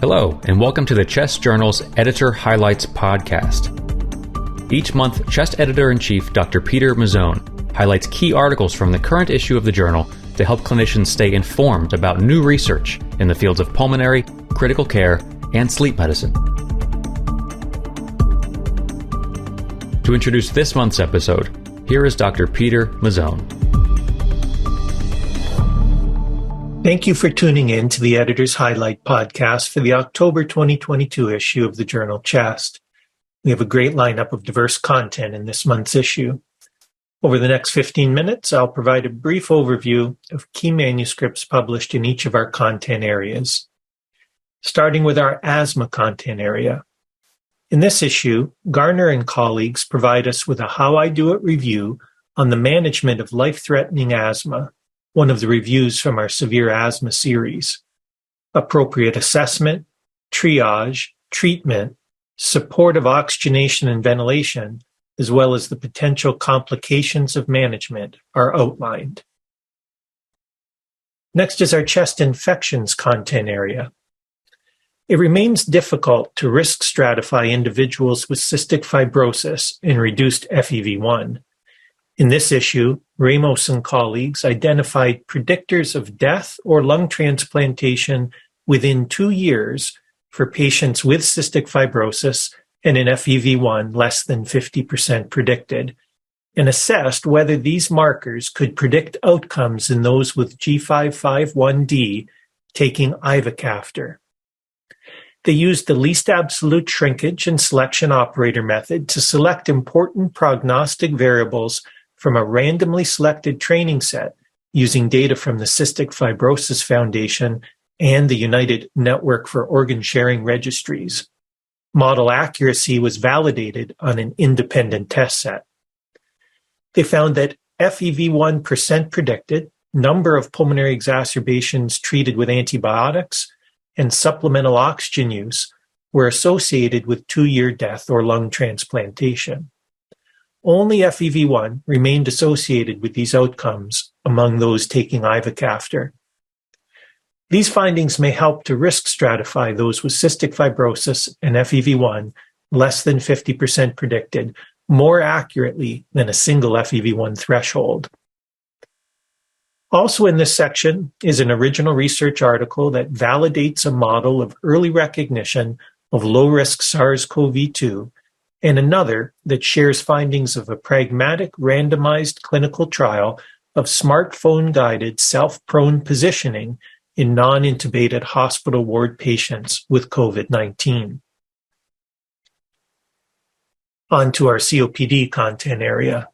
Hello, and welcome to the Chest Journal's Editor Highlights podcast. Each month, Chest Editor-in-Chief Dr. Peter Mazzone highlights key articles from the current issue of the journal to help clinicians stay informed about new research in the fields of pulmonary, critical care, and sleep medicine. To introduce this month's episode, here is Dr. Peter Mazzone. Thank you for tuning in to the Editor's Highlight podcast for the October 2022 issue of the journal Chest. We have a great lineup of diverse content in this month's issue. Over the next 15 minutes, I'll provide a brief overview of key manuscripts published in each of our content areas. Starting with our asthma content area. In this issue, Garner and colleagues provide us with a How I Do It review on the management of life-threatening asthma, one of the reviews from our severe asthma series. Appropriate assessment, triage, treatment, support of oxygenation and ventilation, as well as the potential complications of management are outlined. Next is our chest infections content area. It remains difficult to risk stratify individuals with cystic fibrosis and reduced FEV1. In this issue, Ramos and colleagues identified predictors of death or lung transplantation within 2 years for patients with cystic fibrosis and an FEV1 less than 50% predicted, and assessed whether these markers could predict outcomes in those with G551D taking ivacaftor. They used the least absolute shrinkage and selection operator method to select important prognostic variables from a randomly selected training set using data from the Cystic Fibrosis Foundation and the United Network for Organ Sharing Registries. Model accuracy was validated on an independent test set. They found that FEV1 percent predicted, number of pulmonary exacerbations treated with antibiotics, and supplemental oxygen use were associated with 2-year death or lung transplantation. Only FEV1 remained associated with these outcomes among those taking ivacaftor. These findings may help to risk stratify those with cystic fibrosis and FEV1 less than 50% predicted more accurately than a single FEV1 threshold. Also in this section is an original research article that validates a model of early recognition of low-risk SARS-CoV-2 and another that shares findings of a pragmatic randomized clinical trial of smartphone-guided self-prone positioning in non-intubated hospital ward patients with COVID-19. On to our COPD content area.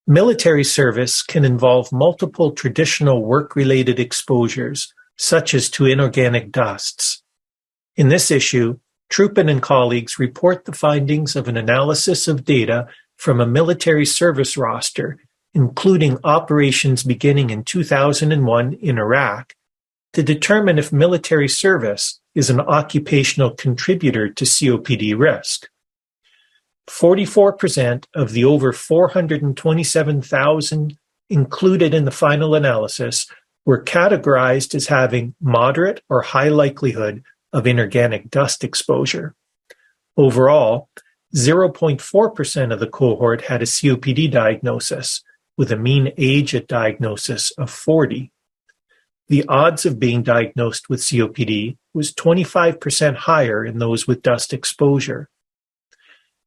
Military service can involve multiple traditional work-related exposures, such as to inorganic dusts. In this issue, Troupin and colleagues report the findings of an analysis of data from a military service roster, including operations beginning in 2001 in Iraq, to determine if military service is an occupational contributor to COPD risk. 44% of the over 427,000 included in the final analysis were categorized as having moderate or high likelihood of inorganic dust exposure. Overall, 0.4% of the cohort had a COPD diagnosis, with a mean age at diagnosis of 40. The odds of being diagnosed with COPD was 25% higher in those with dust exposure.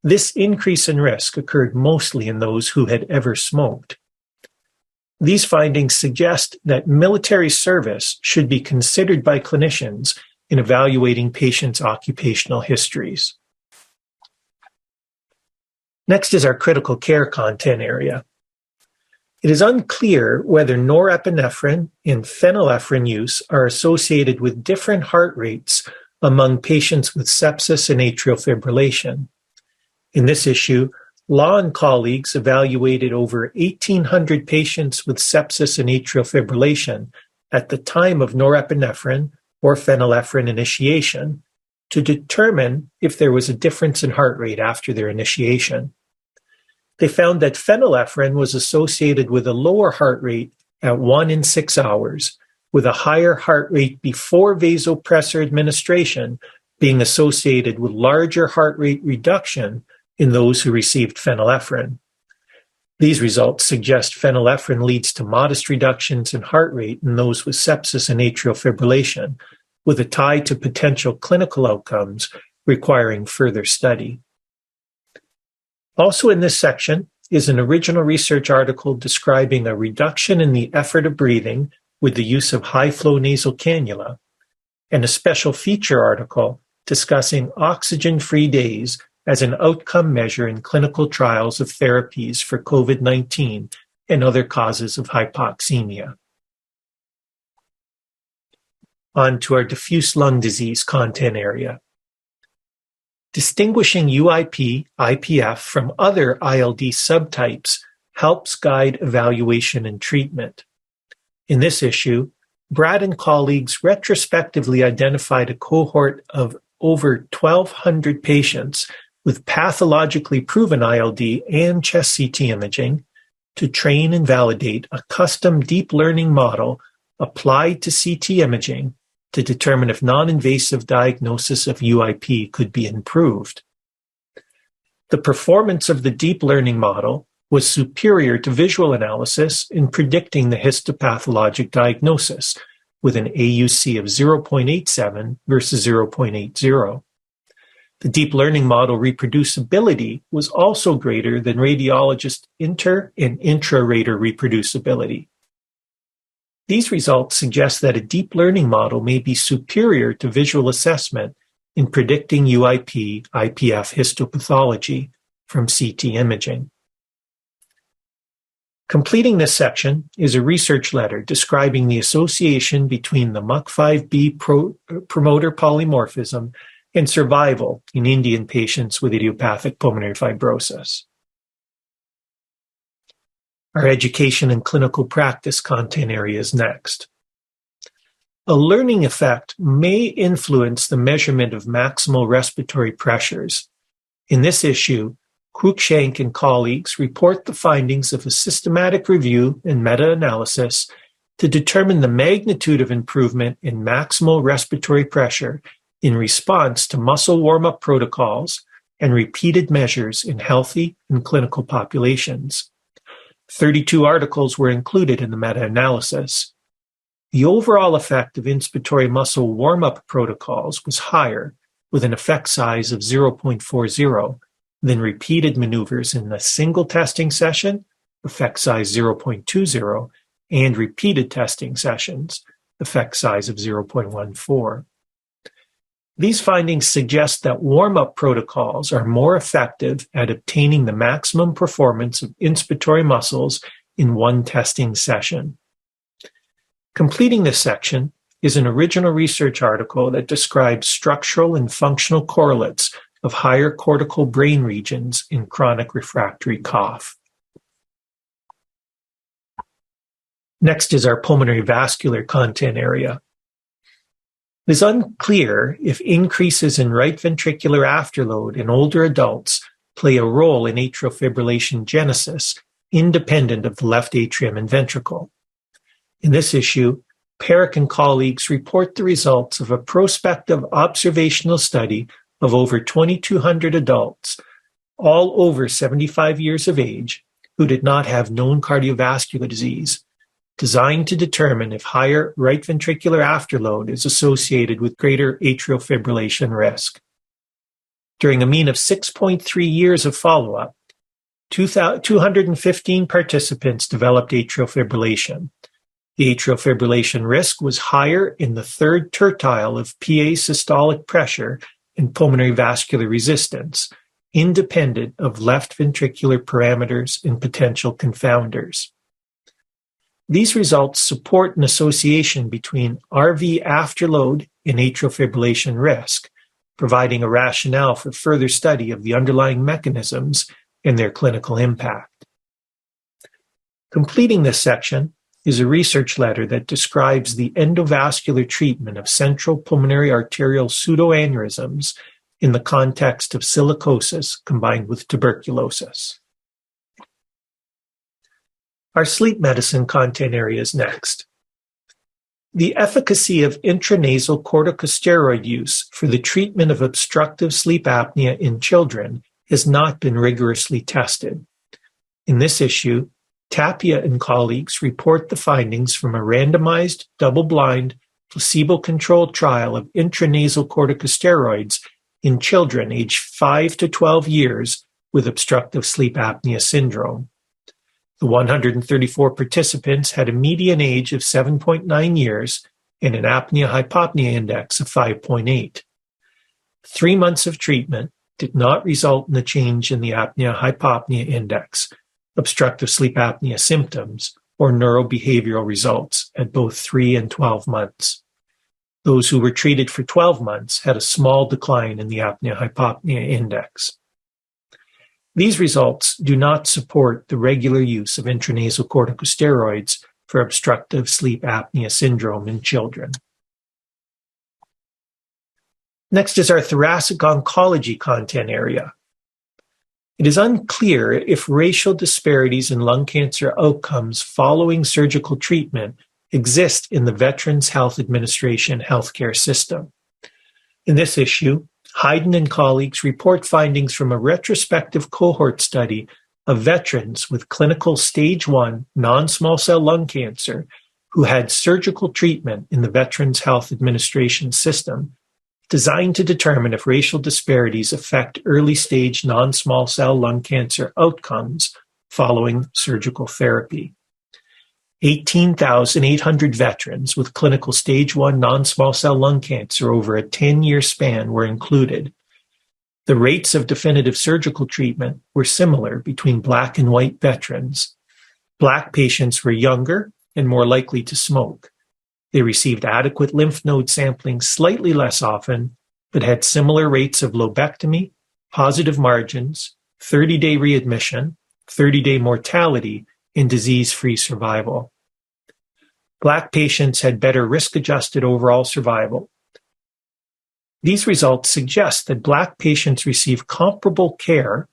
This increase in risk occurred mostly in those who had ever smoked. These findings suggest that military service should be considered by clinicians in evaluating patients' occupational histories. Next is our critical care content area. It is unclear whether norepinephrine and phenylephrine use are associated with different heart rates among patients with sepsis and atrial fibrillation. In this issue, Law and colleagues evaluated over 1,800 patients with sepsis and atrial fibrillation at the time of norepinephrine or phenylephrine initiation to determine if there was a difference in heart rate after their initiation. They found that phenylephrine was associated with a lower heart rate at 1 in 6 hours, with a higher heart rate before vasopressor administration being associated with larger heart rate reduction in those who received phenylephrine. These results suggest phenylephrine leads to modest reductions in heart rate in those with sepsis and atrial fibrillation, with a tie to potential clinical outcomes requiring further study. Also in this section is an original research article describing a reduction in the effort of breathing with the use of high-flow nasal cannula, and a special feature article discussing oxygen-free days as an outcome measure in clinical trials of therapies for COVID-19 and other causes of hypoxemia. On to our diffuse lung disease content area. Distinguishing UIP, IPF from other ILD subtypes helps guide evaluation and treatment. In this issue, Brad and colleagues retrospectively identified a cohort of over 1,200 patients with pathologically proven ILD and chest CT imaging to train and validate a custom deep learning model applied to CT imaging to determine if non-invasive diagnosis of UIP could be improved. The performance of the deep learning model was superior to visual analysis in predicting the histopathologic diagnosis, with an AUC of 0.87 versus 0.80. The deep learning model reproducibility was also greater than radiologist inter- and intra-rater reproducibility. These results suggest that a deep learning model may be superior to visual assessment in predicting UIP, IPF histopathology from CT imaging. Completing this section is a research letter describing the association between the MUC5B promoter polymorphism and survival in Indian patients with idiopathic pulmonary fibrosis. Our education and clinical practice content area is next. A learning effect may influence the measurement of maximal respiratory pressures. In this issue, Cruikshank and colleagues report the findings of a systematic review and meta-analysis to determine the magnitude of improvement in maximal respiratory pressure in response to muscle warm-up protocols and repeated measures in healthy and clinical populations. 32 articles were included in the meta-analysis. The overall effect of inspiratory muscle warm-up protocols was higher, with an effect size of 0.40, than repeated maneuvers in a single testing session, effect size 0.20, and repeated testing sessions, effect size of 0.14. These findings suggest that warm-up protocols are more effective at obtaining the maximum performance of inspiratory muscles in one testing session. Completing this section is an original research article that describes structural and functional correlates of higher cortical brain regions in chronic refractory cough. Next is our pulmonary vascular content area. It is unclear if increases in right ventricular afterload in older adults play a role in atrial fibrillation genesis, independent of the left atrium and ventricle. In this issue, Perrick and colleagues report the results of a prospective observational study of over 2,200 adults, all over 75 years of age, who did not have known cardiovascular disease, designed to determine if higher right ventricular afterload is associated with greater atrial fibrillation risk. During a mean of 6.3 years of follow-up, 215 participants developed atrial fibrillation. The atrial fibrillation risk was higher in the third tertile of PA systolic pressure and pulmonary vascular resistance, independent of left ventricular parameters and potential confounders. These results support an association between RV afterload and atrial fibrillation risk, providing a rationale for further study of the underlying mechanisms and their clinical impact. Completing this section is a research letter that describes the endovascular treatment of central pulmonary arterial pseudoaneurysms in the context of silicosis combined with tuberculosis. Our sleep medicine content area is next. The efficacy of intranasal corticosteroid use for the treatment of obstructive sleep apnea in children has not been rigorously tested. In this issue, Tapia and colleagues report the findings from a randomized, double-blind, placebo-controlled trial of intranasal corticosteroids in children aged 5 to 12 years with obstructive sleep apnea syndrome. The 134 participants had a median age of 7.9 years and an apnea-hypopnea index of 5.8. 3 months of treatment did not result in a change in the apnea-hypopnea index, obstructive sleep apnea symptoms, or neurobehavioral results at both 3 and 12 months. Those who were treated for 12 months had a small decline in the apnea-hypopnea index. These results do not support the regular use of intranasal corticosteroids for obstructive sleep apnea syndrome in children. Next is our thoracic oncology content area. It is unclear if racial disparities in lung cancer outcomes following surgical treatment exist in the Veterans Health Administration healthcare system. In this issue, Hayden and colleagues report findings from a retrospective cohort study of veterans with clinical stage 1 non-small cell lung cancer who had surgical treatment in the Veterans Health Administration system, designed to determine if racial disparities affect early-stage non-small cell lung cancer outcomes following surgical therapy. 18,800 veterans with clinical stage 1 non-small cell lung cancer over a 10-year span were included. The rates of definitive surgical treatment were similar between Black and white veterans. Black patients were younger and more likely to smoke. They received adequate lymph node sampling slightly less often, but had similar rates of lobectomy, positive margins, 30-day readmission, 30-day mortality, and disease-free survival. Black patients had better risk-adjusted overall survival. These results suggest that Black patients receive comparable care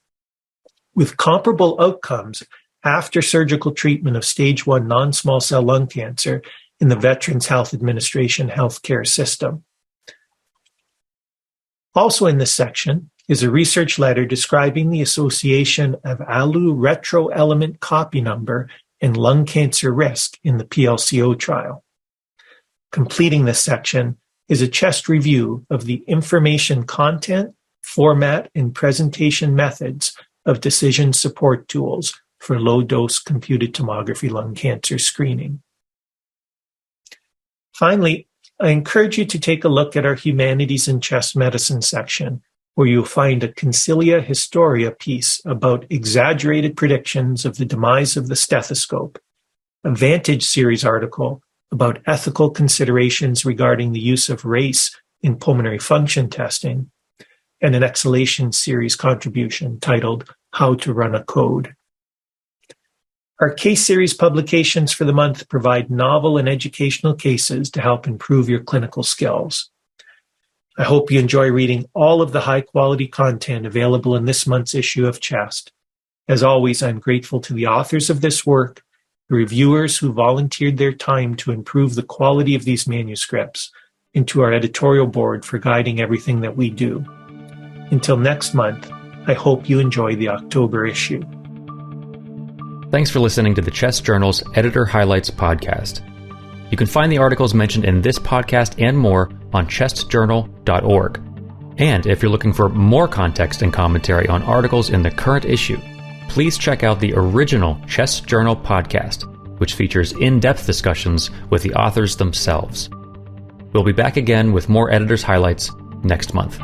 with comparable outcomes after surgical treatment of stage 1 non-small cell lung cancer in the Veterans Health Administration healthcare system. Also in this section is a research letter describing the association of ALU retroelement copy number and lung cancer risk in the PLCO trial. Completing this section is a chest review of the information content, format, and presentation methods of decision support tools for low-dose computed tomography lung cancer screening. Finally, I encourage you to take a look at our Humanities and Chest Medicine section, where you'll find a Concilia Historia piece about exaggerated predictions of the demise of the stethoscope, a Vantage series article about ethical considerations regarding the use of race in pulmonary function testing, and an exhalation series contribution titled How to Run a Code. Our case series publications for the month provide novel and educational cases to help improve your clinical skills. I hope you enjoy reading all of the high-quality content available in this month's issue of Chest. As always, I'm grateful to the authors of this work, the reviewers who volunteered their time to improve the quality of these manuscripts, and to our editorial board for guiding everything that we do. Until next month, I hope you enjoy the October issue. Thanks for listening to the Chest Journal's Editor Highlights podcast. You can find the articles mentioned in this podcast and more on chestjournal.org. And if you're looking for more context and commentary on articles in the current issue, please check out the original Chest Journal podcast, which features in-depth discussions with the authors themselves. We'll be back again with more Editor's Highlights next month.